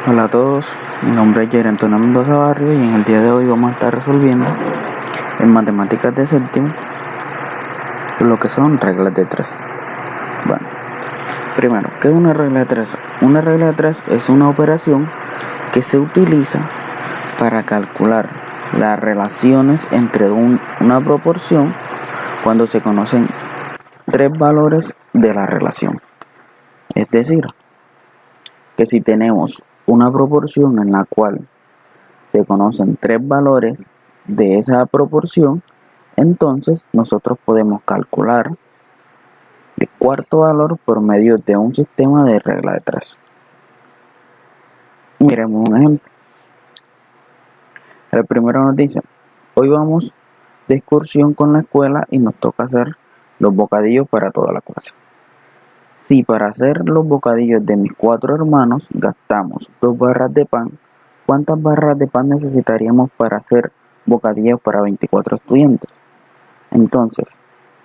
Hola a todos, mi nombre es Jair Antonio Mendoza Barrio y en el día de hoy vamos a estar resolviendo en matemáticas de séptimo lo que son reglas de tres. Bueno, primero, ¿qué es una regla de tres? Una regla de tres es una operación que se utiliza para calcular las relaciones entre una proporción cuando se conocen tres valores de la relación. Es decir, que si tenemos una proporción en la cual se conocen tres valores de esa proporción, entonces nosotros podemos calcular el cuarto valor por medio de un sistema de regla de tres. Miremos un ejemplo. El primero nos dice: hoy vamos de excursión con la escuela y nos toca hacer los bocadillos para toda la clase. Si para hacer los bocadillos de mis 4 hermanos gastamos 2 barras de pan, ¿cuántas barras de pan necesitaríamos para hacer bocadillos para 24 estudiantes? Entonces,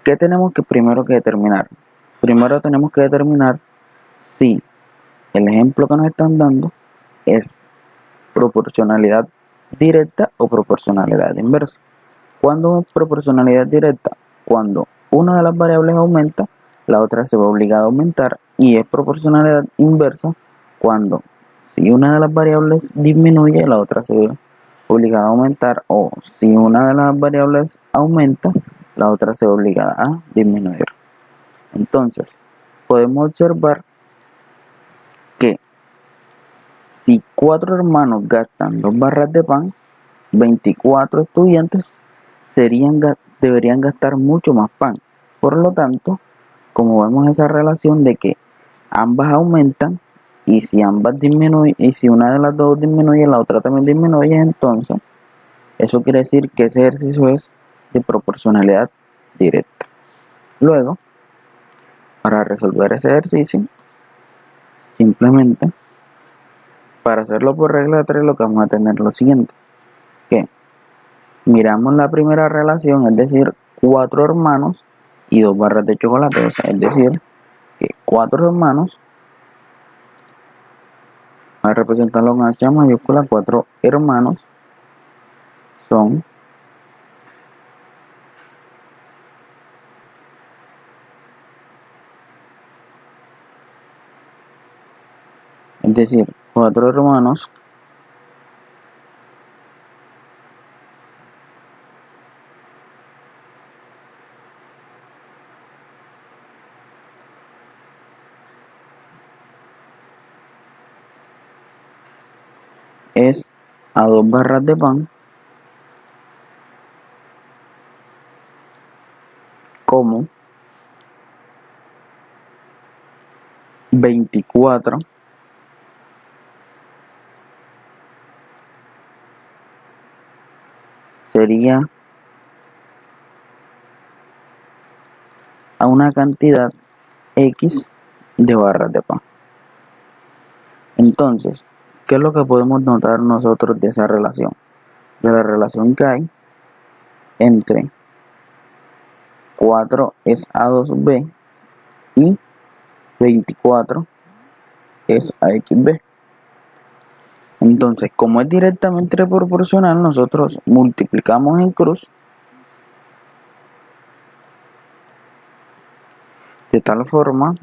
¿qué tenemos que primero que determinar? Primero tenemos que determinar si el ejemplo que nos están dando es proporcionalidad directa o proporcionalidad inversa. ¿Cuándo es proporcionalidad directa? Cuando una de las variables aumenta, la otra se ve obligada a aumentar, y es proporcionalidad inversa cuando si una de las variables disminuye, la otra se ve obligada a aumentar, o si una de las variables aumenta, la otra se ve obligada a disminuir. Entonces, podemos observar que si 4 hermanos gastan 2 barras de pan, 24 estudiantes deberían gastar mucho más pan. Por lo tanto, como vemos esa relación de que ambas aumentan, y si ambas disminuyen, y si una de las dos disminuye, la otra también disminuye, entonces eso quiere decir que ese ejercicio es de proporcionalidad directa. Luego, para resolver ese ejercicio, simplemente para hacerlo por regla de 3, lo que vamos a tener es lo siguiente: que miramos la primera relación, es decir, 4 hermanos y 2 barras de chocolate, o sea, es decir, que 4 hermanos, a representarlo con H mayúscula, 4 hermanos son es decir, 4 hermanos es a 2 barras de pan, como 24 sería a una cantidad X de barras de pan. Entonces, ¿qué es lo que podemos notar nosotros de esa relación? De la relación que hay entre 4 es A2B y 24 es AXB. Entonces, como es directamente proporcional, nosotros multiplicamos en cruz de tal forma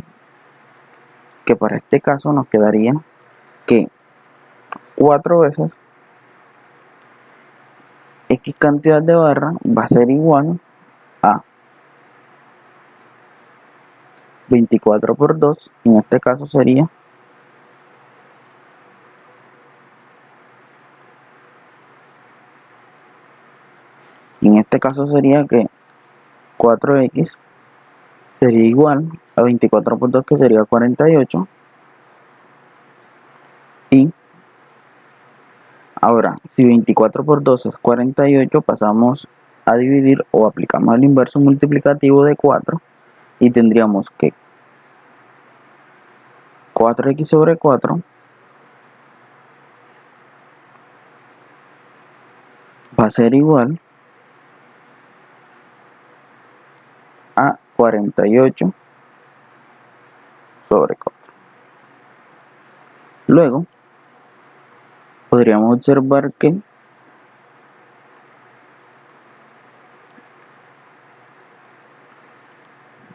que para este caso nos quedaría que 4 veces X cantidad de barra va a ser igual a 24 por 2, en este caso sería que 4X sería igual a 24 por 2, que sería 48. Y ahora, si 24 por 2 es 48, pasamos a dividir o aplicamos el inverso multiplicativo de 4 y tendríamos que 4x sobre 4 va a ser igual a 48 sobre 4. Luego, podríamos observar que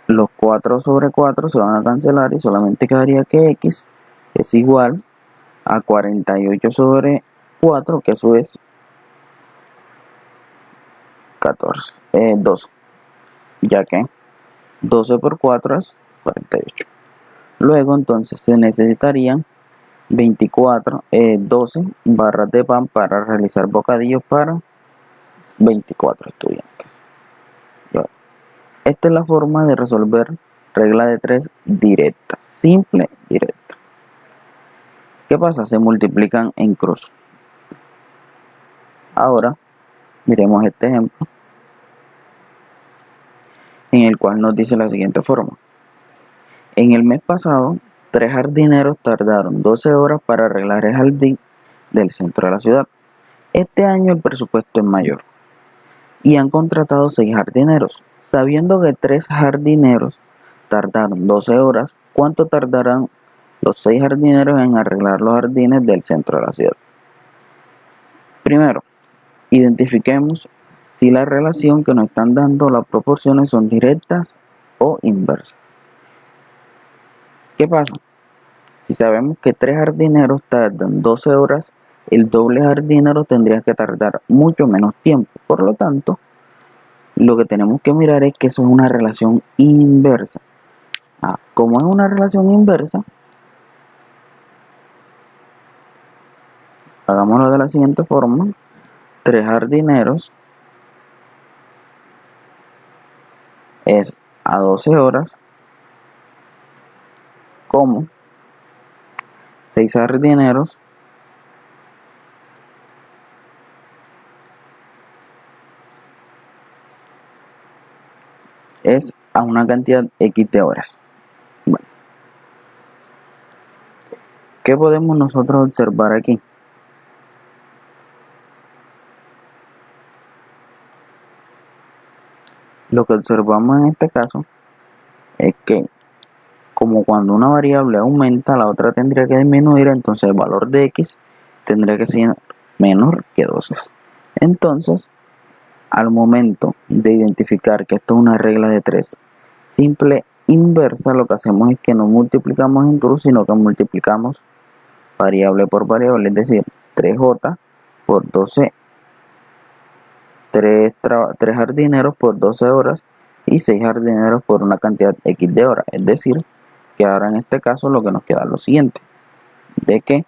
los 4 sobre 4 se van a cancelar y solamente quedaría que x es igual a 48 sobre 4, que eso es 12, ya que 12 por 4 es 48. Luego entonces se necesitarían 12 barras de pan para realizar bocadillos para 24 estudiantes. Esta es la forma de resolver regla de 3 directa, simple, directa. ¿Qué pasa? Se multiplican en cruz. Ahora miremos este ejemplo, en el cual nos dice la siguiente forma. En el mes pasado, 3 jardineros tardaron 12 horas para arreglar el jardín del centro de la ciudad. Este año el presupuesto es mayor y han contratado 6 jardineros. Sabiendo que 3 jardineros tardaron 12 horas, ¿cuánto tardarán los 6 jardineros en arreglar los jardines del centro de la ciudad? Primero, identifiquemos si la relación que nos están dando las proporciones son directas o inversas. ¿Qué pasa? Si sabemos que 3 jardineros tardan 12 horas, el doble jardinero tendría que tardar mucho menos tiempo. Por lo tanto, lo que tenemos que mirar es que eso es una relación inversa. Como es una relación inversa, hagámoslo de la siguiente forma. 3 jardineros es a 12 horas, como 6 jardineros es a una cantidad X de horas. Bueno, ¿qué podemos nosotros observar aquí? Lo que observamos en este caso es que como cuando una variable aumenta, la otra tendría que disminuir, entonces el valor de x tendría que ser menor que 12. Entonces, al momento de identificar que esto es una regla de 3 simple inversa, lo que hacemos es que no multiplicamos en cruz, sino que multiplicamos variable por variable, es decir, 3j por 12, 3 jardineros por 12 horas y 6 jardineros por una cantidad x de horas, es decir, que ahora en este caso lo que nos queda es lo siguiente, de que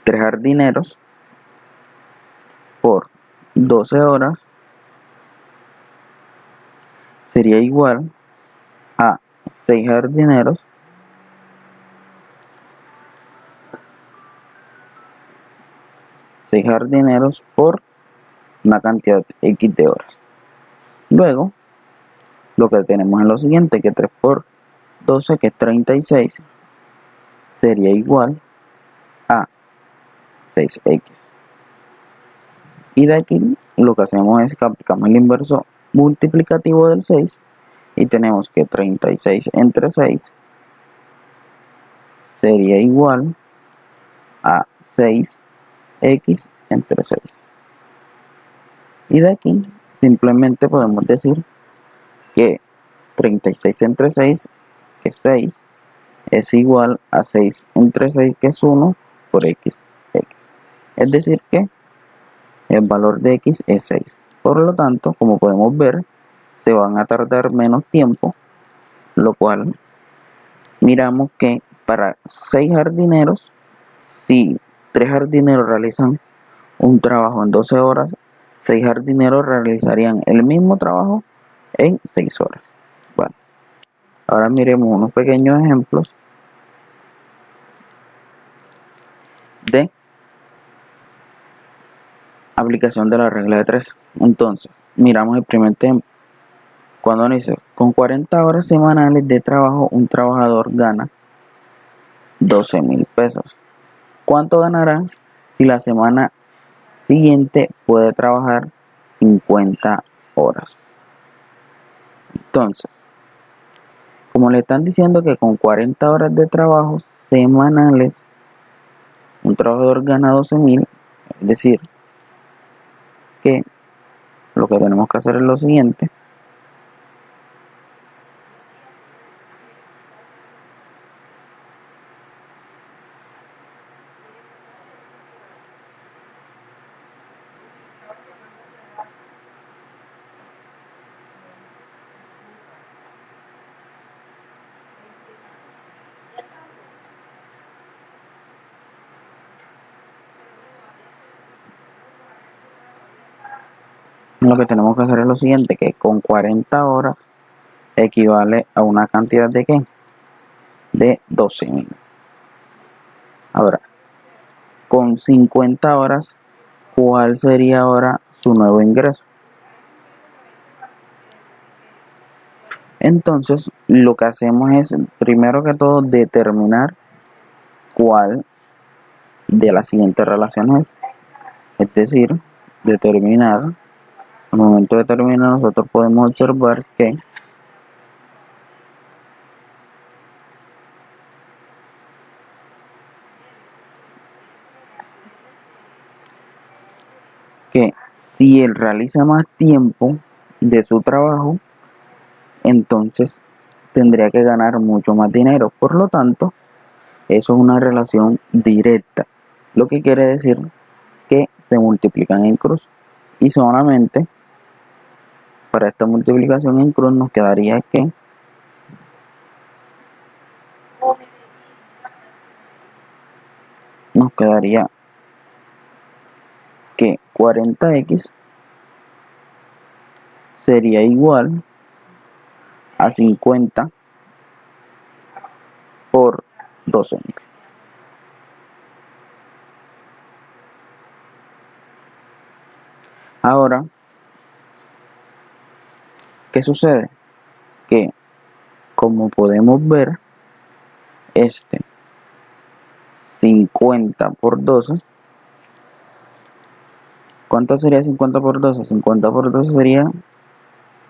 3 jardineros por 12 horas sería igual a 6 jardineros por una cantidad x de horas. Luego, lo que tenemos es lo siguiente, que 3 por 12, que es 36, sería igual a 6x. Y de aquí lo que hacemos es que aplicamos el inverso multiplicativo del 6 y tenemos que 36 entre 6 sería igual a 6x entre 6. Y de aquí simplemente podemos decir que 36 entre 6, que es 6, es igual a 6 entre 6, que es 1, por x. Es decir que el valor de x es 6. Por lo tanto, como podemos ver, se van a tardar menos tiempo, lo cual miramos que para 6 jardineros, si 3 jardineros realizan un trabajo en 12 horas, 6 jardineros realizarían el mismo trabajo en 6 horas. Bueno, ahora miremos unos pequeños ejemplos de aplicación de la regla de 3. Entonces, miramos el primer ejemplo. Cuando dice, con 40 horas semanales de trabajo, un trabajador gana 12,000 pesos. ¿Cuánto ganará si la semana siguiente puede trabajar 50 horas? Entonces, como le están diciendo que con 40 horas de trabajo semanales un trabajador gana 12.000, es decir, que lo que tenemos que hacer es lo siguiente. Lo que tenemos que hacer es lo siguiente, que con 40 horas equivale a una cantidad de ¿qué? De 12.000. Ahora, con 50 horas, ¿cuál sería ahora su nuevo ingreso? Entonces, lo que hacemos es, primero que todo, determinar cuál de las siguientes relaciones es. Es decir, determinar, al momento de determinar, nosotros podemos observar que si él realiza más tiempo de su trabajo, entonces tendría que ganar mucho más dinero. Por lo tanto, eso es una relación directa, lo que quiere decir que se multiplican en cruz. Y solamente para esta multiplicación en cruz nos quedaría que 40x sería igual a 50 por 12.000. Ahora, ¿qué sucede? Que como podemos ver, 50 por 12, ¿cuánto sería 50 por 12? 50 por 12 sería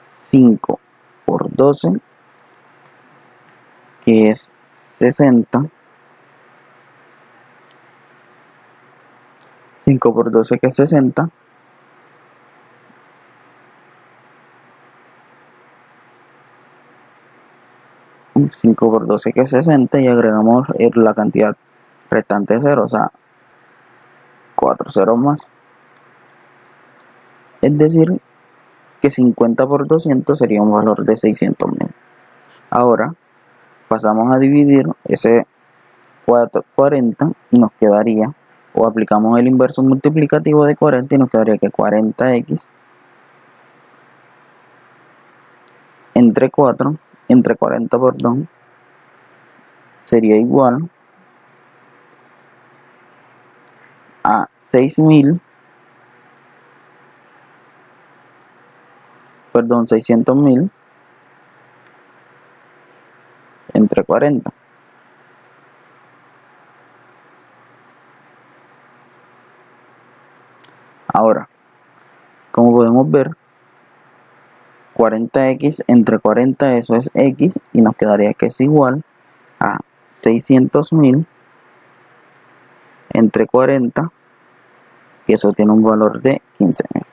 5 por 12, que es 60. 5 por 12, que es 60. 5 por 12, que es 60, y agregamos la cantidad restante de 0, o sea, 4 ceros más. Es decir, que 50 por 200 sería un valor de 600.000. Ahora pasamos a dividir ese 40 y nos quedaría, o aplicamos el inverso multiplicativo de 40 y nos quedaría que 40x entre 4, entre 40, perdón, sería igual a 600.000 entre 40. Ahora, como podemos ver, 40x entre 40, eso es x, y nos quedaría que es igual a 600.000 entre 40, y eso tiene un valor de 15.000.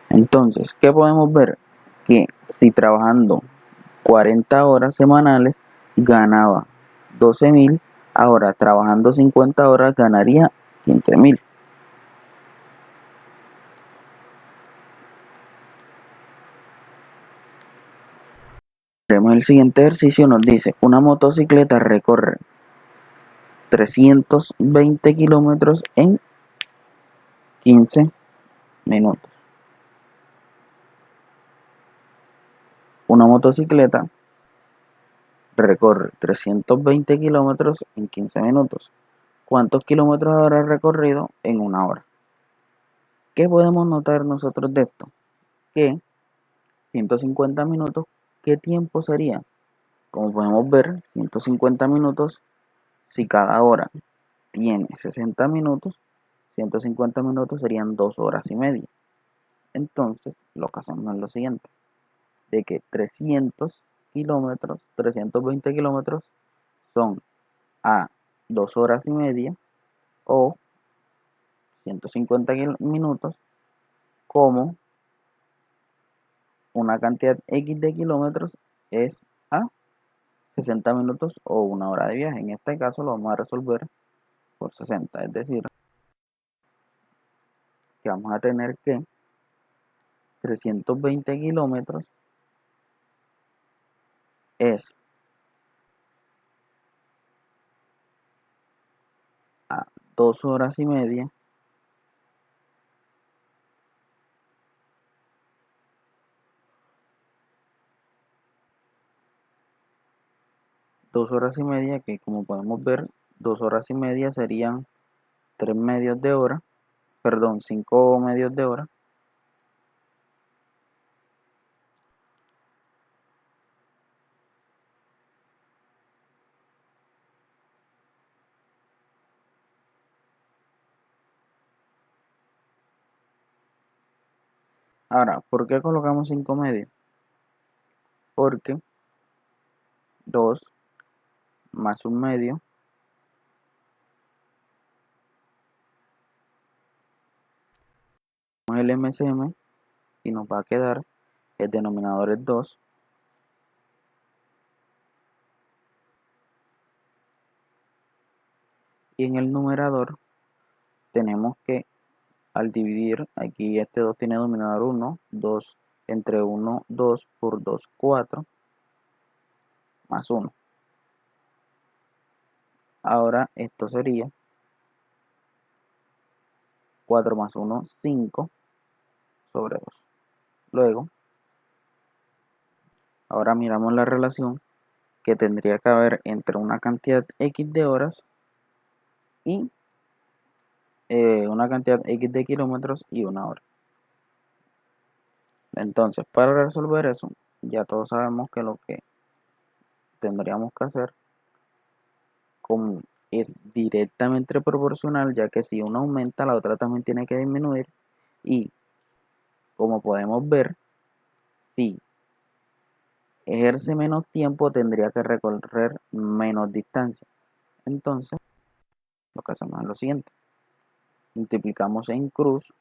Entonces, ¿qué podemos ver? Que si trabajando 40 horas semanales ganaba 12.000, ahora trabajando 50 horas ganaría 15.000. Vemos el siguiente ejercicio, nos dice, una motocicleta recorre 320 kilómetros en 15 minutos. Una motocicleta recorre 320 kilómetros en 15 minutos. ¿Cuántos kilómetros habrá recorrido en una hora? ¿Qué podemos notar nosotros de esto? Que 150 minutos, ¿qué tiempo sería? Como podemos ver, 150 minutos, si cada hora tiene 60 minutos, 150 minutos serían 2 horas y media. Entonces, lo que hacemos es lo siguiente, de que 300 kilómetros, 320 kilómetros son a 2 horas y media o 150 minutos, como una cantidad X de kilómetros es a 60 minutos o 1 hora de viaje. En este caso lo vamos a resolver por 60, es decir, que vamos a tener que 320 kilómetros es a 2 horas y media que como podemos ver, 2 horas y media serían 3 medios de hora, perdón, 5 medios de hora. Ahora, ¿por qué colocamos 5 medios? Porque 2 más un medio el MCM y nos va a quedar, el denominador es 2 y en el numerador tenemos que, al dividir, aquí este 2 tiene denominador 1, 2 entre 1, 2 por 2, 4 más 1. Ahora esto sería 4 más 1, 5 sobre 2. Luego, ahora miramos la relación que tendría que haber entre una cantidad X de horas y una cantidad X de kilómetros y 1 hora. Entonces, para resolver eso, ya todos sabemos que lo que tendríamos que hacer como es directamente proporcional, ya que si uno aumenta, la otra también tiene que disminuir. Y como podemos ver, si ejerce menos tiempo, tendría que recorrer menos distancia. Entonces, lo que hacemos es lo siguiente: multiplicamos en cruz,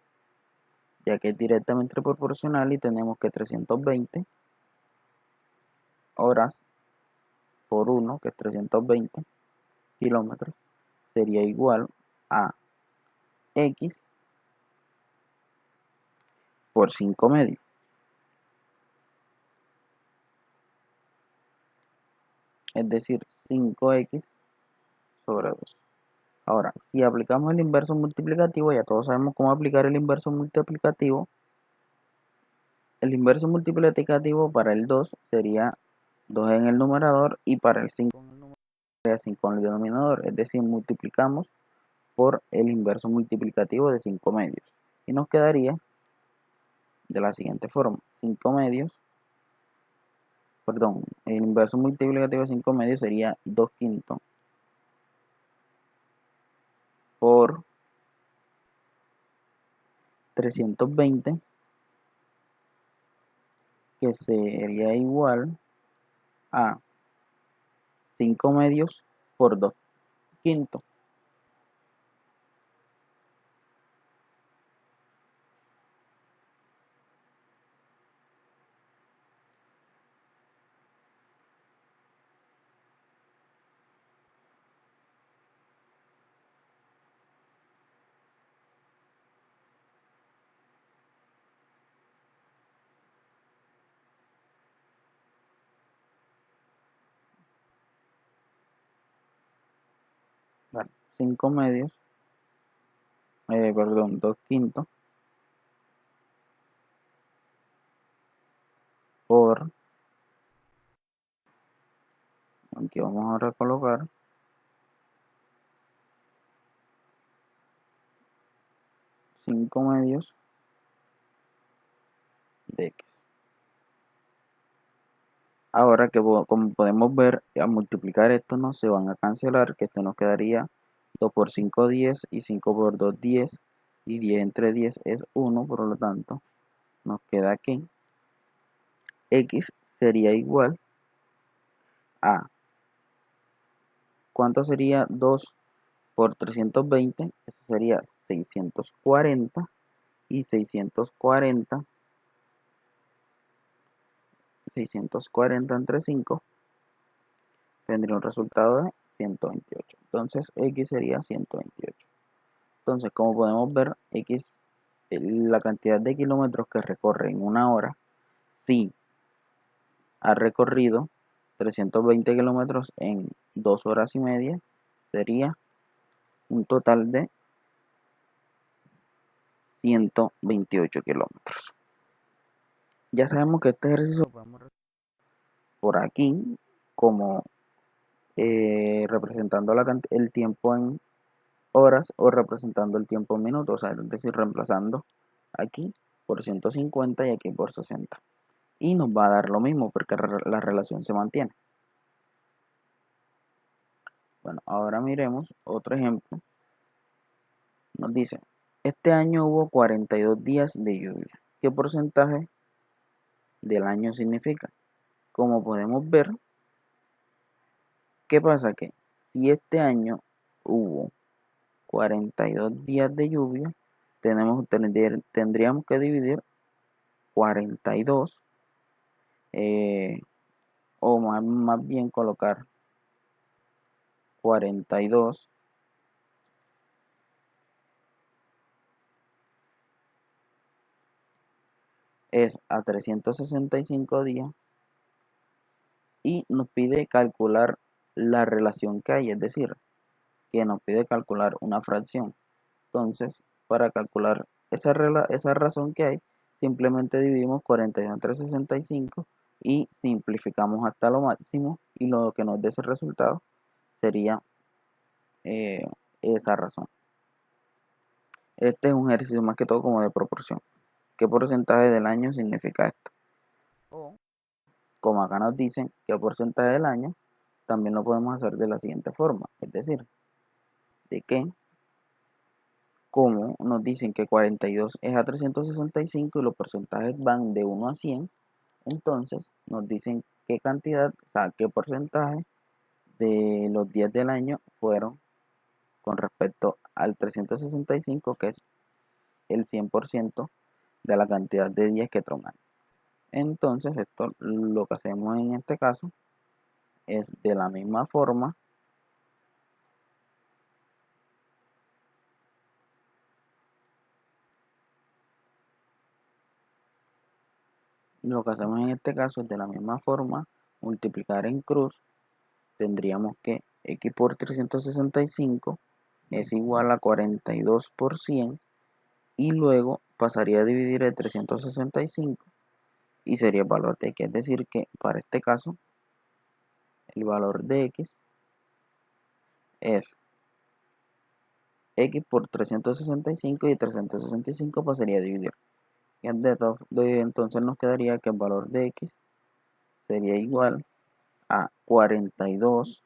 ya que es directamente proporcional, y tenemos que 320 horas por 1, que es 320 kilómetros, sería igual a X por 5 medios. Es decir, 5X sobre 2. Ahora, si aplicamos el inverso multiplicativo, ya todos sabemos cómo aplicar el inverso multiplicativo. El inverso multiplicativo para el 2 sería 2 en el numerador y para el 5 en el numerador sería 5 en el denominador. Es decir, multiplicamos por el inverso multiplicativo de 5 medios. Y nos quedaría de la siguiente forma: 5 medios, perdón, el inverso multiplicativo de 5 medios sería 2 quintos por 320, que sería igual a 5 medios por 2 quintos. Bueno, 5 medios, perdón, 2 quintos por, aquí vamos a recolocar 5 medios de X. Ahora que como podemos ver, al multiplicar esto no se van a cancelar, que esto nos quedaría 2 por 5, 10, y 5 por 2, 10, y 10 entre 10 es 1, por lo tanto nos queda que X sería igual a ¿Cuánto sería 2 por 320? Eso sería 640, y 640 entre 5 tendría un resultado de 128. Entonces x sería 128. Entonces, como podemos ver, x, la cantidad de kilómetros que recorre en una hora, si ha recorrido 320 kilómetros en 2 horas y media, sería un total de 128 kilómetros. Ya sabemos que este ejercicio lo podemos resolver por aquí como representando el tiempo en horas o representando el tiempo en minutos, o sea, es decir, reemplazando aquí por 150 y aquí por 60. Y nos va a dar lo mismo porque la relación se mantiene. Bueno, ahora miremos otro ejemplo. Nos dice, este año hubo 42 días de lluvia. ¿Qué porcentaje del año significa? Como podemos ver, ¿qué pasa? Que si este año hubo 42 días de lluvia, tendríamos que dividir 42, o más bien colocar 42 es a 365 días y nos pide calcular la relación que hay, es decir, que nos pide calcular una fracción. Entonces, para calcular esa razón que hay, simplemente dividimos 42 entre 65 y simplificamos hasta lo máximo, y lo que nos dé ese resultado sería esa razón. Este es un ejercicio más que todo como de proporción. ¿Qué porcentaje del año significa esto? O, como acá nos dicen qué porcentaje del año, también lo podemos hacer de la siguiente forma. Es decir, de que, como nos dicen que 42 es a 365 y los porcentajes van de 1 a 100, entonces nos dicen qué cantidad, o sea, qué porcentaje de los días del año fueron con respecto al 365, que es el 100% de la cantidad de días que toman. Entonces, esto lo que hacemos en este caso es de la misma forma multiplicar en cruz. Tendríamos que x por 365 es igual a 42 por 100, y luego pasaría a dividir el 365 y sería el valor de x. Es decir, que para este caso el valor de x es x por 365 y 365 pasaría a dividir. Entonces nos quedaría que el valor de x sería igual a 42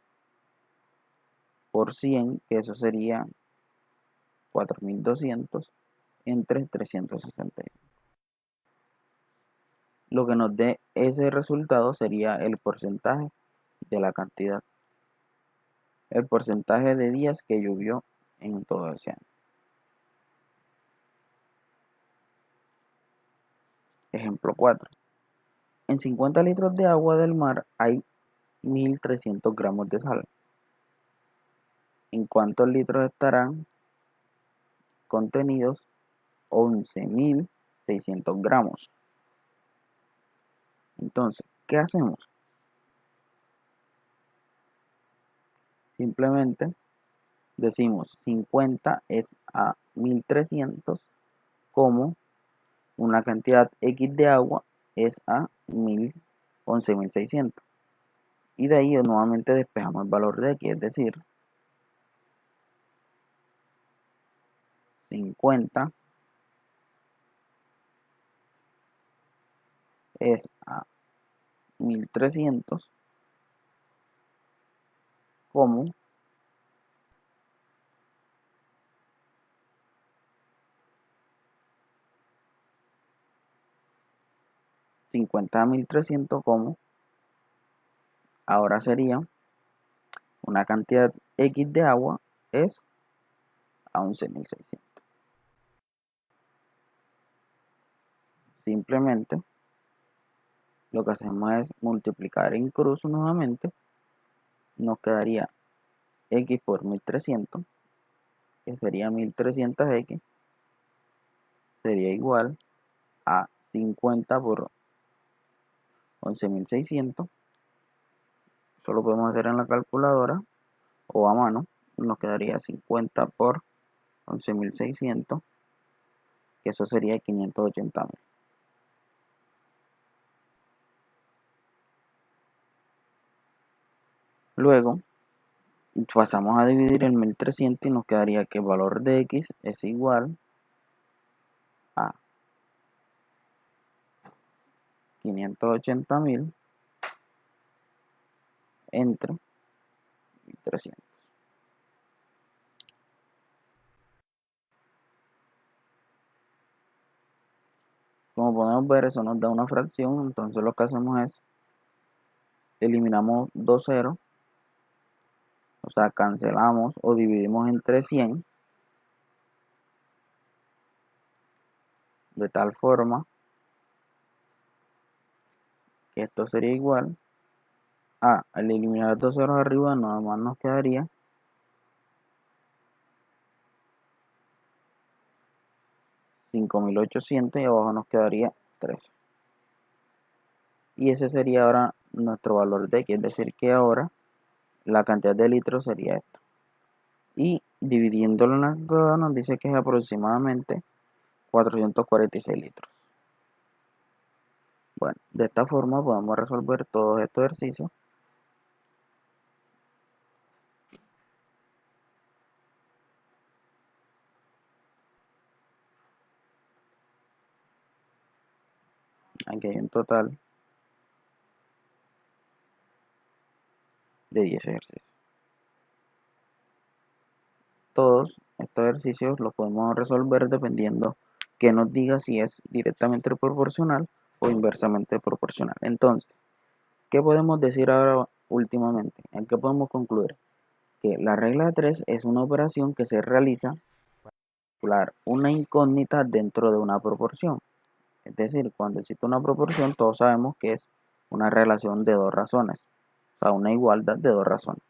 por 100, que eso sería 4200 entre 365. Lo que nos dé ese resultado sería el porcentaje de la cantidad, el porcentaje de días que llovió en todo ese año. Ejemplo 4. En 50 litros de agua del mar hay 1300 gramos de sal. ¿En cuántos litros estarán contenidos 11.600 gramos? Entonces, ¿qué hacemos? Simplemente decimos 50 es a 1300, como una cantidad X de agua es a 11.600. Y de ahí nuevamente despejamos el valor de X, es decir, 50 es a 1300, como 50 a 1300, como ahora sería una cantidad X de agua es a 11.600. Simplemente lo que hacemos es multiplicar en cruz nuevamente. Nos quedaría X por 1300, que sería 1300X, sería igual a 50 por 11.600. Eso lo podemos hacer en la calculadora o a mano. Nos quedaría 50 por 11.600, que eso sería 580.000. Luego pasamos a dividir el 1300 y nos quedaría que el valor de X es igual a 580.000 entre 1300. Como podemos ver, eso nos da una fracción, entonces lo que hacemos es eliminamos 2 ceros, o sea, cancelamos o dividimos entre 100, de tal forma que esto sería igual a, al eliminar 2 ceros arriba, nada más nos quedaría 5.800 y abajo nos quedaría 13. Y ese sería ahora nuestro valor de X, es decir, que ahora la cantidad de litros sería esta. Y dividiéndolo en las dos nos dice que es aproximadamente 446 litros. Bueno, de esta forma podemos resolver todos estos ejercicios. Aquí hay un total de 10 ejercicios. Todos estos ejercicios los podemos resolver dependiendo que nos diga si es directamente proporcional o inversamente proporcional. Entonces, ¿qué podemos decir ahora últimamente? ¿En qué podemos concluir? Que la regla de 3 es una operación que se realiza para calcular una incógnita dentro de una proporción. Es decir, cuando existe una proporción, todos sabemos que es una relación de dos razones, o sea, una igualdad de dos razones.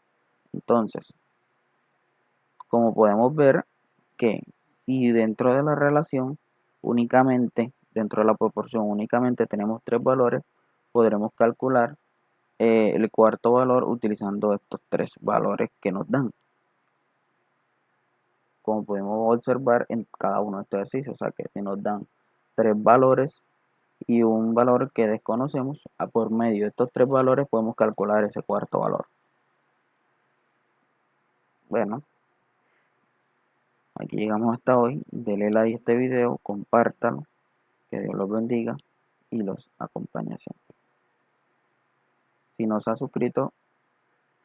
Entonces, como podemos ver que si dentro de la relación únicamente, dentro de la proporción únicamente tenemos tres valores, podremos calcular el cuarto valor utilizando estos tres valores que nos dan. Como podemos observar en cada uno de estos ejercicios, o sea que si nos dan tres valores y un valor que desconocemos, por medio de estos tres valores podemos calcular ese cuarto valor. Bueno, aquí llegamos hasta hoy. Denle like a este video, compártalo, que Dios los bendiga y los acompañe siempre. Si no se ha suscrito,